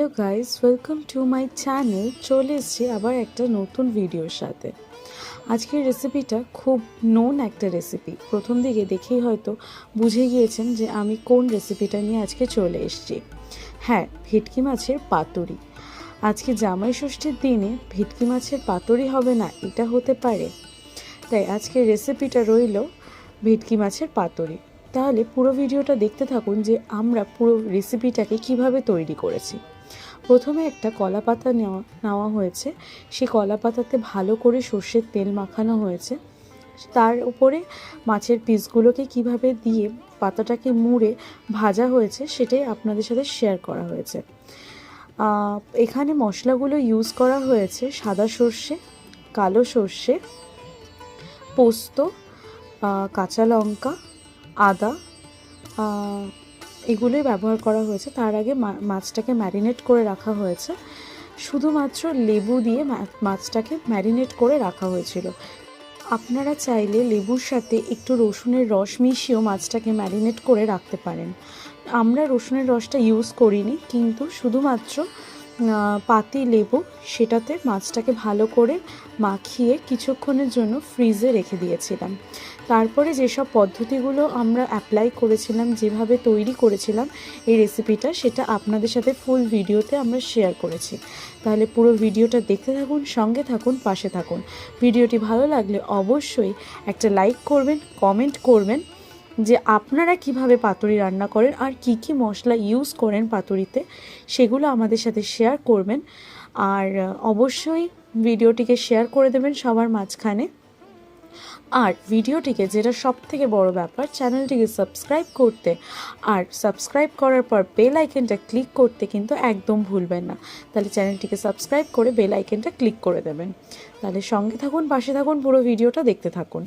Hello guys, welcome to my channel. চলে এসেছি আবার একটা নতুন ভিডিওর সাথে। আজকের রেসিপিটা খুব নোন একটা রেসিপি। প্রথম দিকে দেখেই হয়তো বুঝে গিয়েছেন যে আমি কোন রেসিপিটা নিয়ে আজকে চলে এসেছি। হ্যাঁ, ভেটকি মাছের পাতুরি। আজকে জামাই ষষ্ঠীর দিনে ভেটকি মাছের পাতুরি হবে না, এটা হতে পারে? তাই আজকের রেসিপিটা রইল ভেটকি মাছের পাতুরি। তাহলে পুরো ভিডিওটা দেখতে থাকুন যে আমরা পুরো রেসিপিটাকে কিভাবে তৈরি করেছি। প্রথমে একটা কলা পাতা নেওয়া হয়েছে। সেই কলা পাতাতে ভালো করে সর্ষের তেল মাখানো হয়েছে। তার উপরে মাছের পিসগুলোকে কিভাবে দিয়ে পাতাটাকে মুড়ে ভাজা হয়েছে সেটাই আপনাদের সাথে শেয়ার করা হয়েছে। এখানে মশলাগুলো ইউজ করা হয়েছে সাদা সর্ষে, কালো সর্ষে, পোস্ত, কাঁচা লঙ্কা, আদা, এগুলোই ব্যবহার করা হয়েছে। তার আগে মাছটাকে ম্যারিনেট করে রাখা হয়েছে। শুধুমাত্র লেবু দিয়ে মাছটাকে ম্যারিনেট করে রাখা হয়েছিল। আপনারা চাইলে লেবুর সাথে একটু রসুনের রস মিশিয়েও মাছটাকে ম্যারিনেট করে রাখতে পারেন। আমরা রসুনের রসটা ইউজ করিনি, কিন্তু শুধুমাত্র পাতি লেবু সেটাতে মাছটাকে ভালো করে মাখিয়ে কিছুক্ষণের জন্য ফ্রিজে রেখে দিয়েছিলাম। তারপরে যেসব পদ্ধতিগুলো আমরা অ্যাপ্লাই করেছিলাম, যেভাবে তৈরি করেছিলাম এই রেসিপিটা, সেটা আপনাদের সাথে ফুল ভিডিওতে আমরা শেয়ার করেছি। তাহলে পুরো ভিডিওটা দেখতে থাকুন, সঙ্গে থাকুন, পাশে থাকুন। ভিডিওটি ভালো লাগলে অবশ্যই একটা লাইক করবেন, কমেন্ট করবেন যে আপনারা কিভাবে পাতুরি রান্না করেন আর কি কি মশলা ইউজ করেন পাতুরিতে, সেগুলো আমাদের সাথে শেয়ার করবেন। আর অবশ্যই ভিডিওটিকে শেয়ার করে দেবেন সবার মাঝখানে। আর ভিডিওটিকে, যেটা সব থেকে বড় ব্যাপার, চ্যানেলটিকে সাবস্ক্রাইব করতে, আর সাবস্ক্রাইব করার পর বেল আইকনটা ক্লিক করতে কিন্তু একদম ভুলবেন না। তাহলে চ্যানেলটিকে সাবস্ক্রাইব করে বেল আইকনটা ক্লিক করে দেবেন। তাহলে সঙ্গে থাকুন, পাশে থাকুন, পুরো ভিডিওটা দেখতে থাকুন।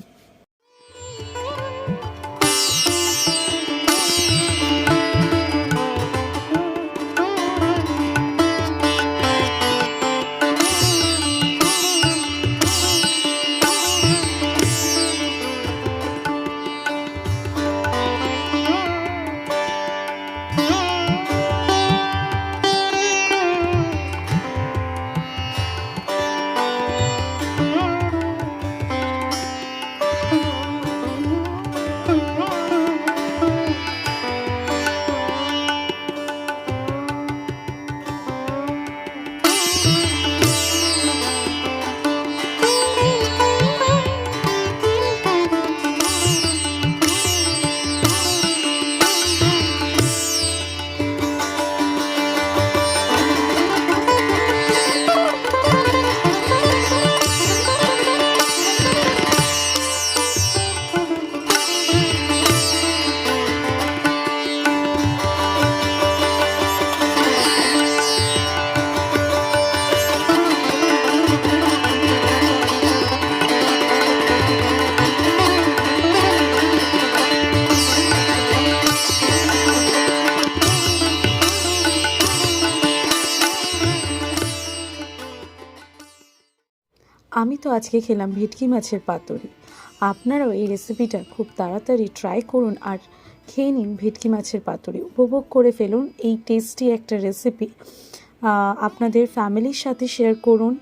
আমি তো আজকে খেলাম ভেটকি মাছের পাতুরি। আপনারাও এই রেসিপিটা খুব তাড়াতাড়ি ট্রাই করুন আর খেয়ে নিন ভেটকি মাছের পাতুরি। উপভোগ করে ফেলুন এই টেস্টি একটা রেসিপি। আপনাদের ফ্যামিলির সাথে শেয়ার করুন।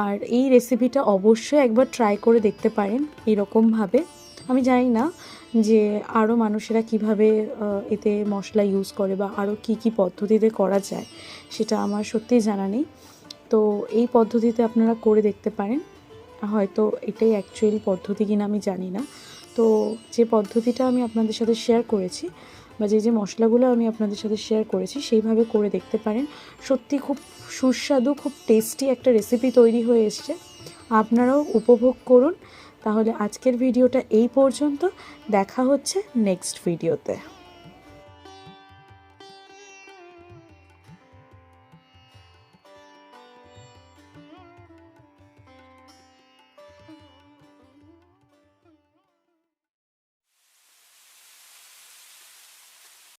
আর এই রেসিপিটা অবশ্যই একবার ট্রাই করে দেখতে পারেন এরকমভাবে। আমি জানি না যে আরও মানুষেরা কিভাবে এতে মশলা ইউজ করে বা আরও কি কি পদ্ধতিতে করা যায়, সেটা আমার সত্যিই জানা নেই। তো এই পদ্ধতিতে আপনারা করে দেখতে পারেন। হয়তো এটাই অ্যাকচুয়ালি পদ্ধতি কিনা আমি জানি না। তো যে পদ্ধতিটা আমি আপনাদের সাথে শেয়ার করেছি বা যে মশলাগুলো আমি আপনাদের সাথে শেয়ার করেছি, সেইভাবে করে দেখতে পারেন। সত্যি খুব সুস্বাদু, খুব টেস্টি একটা রেসিপি তৈরি হয়ে এসছে। আপনারাও উপভোগ করুন। তাহলে আজকের ভিডিওটা এই পর্যন্ত। দেখা হচ্ছে নেক্সট ভিডিওতে।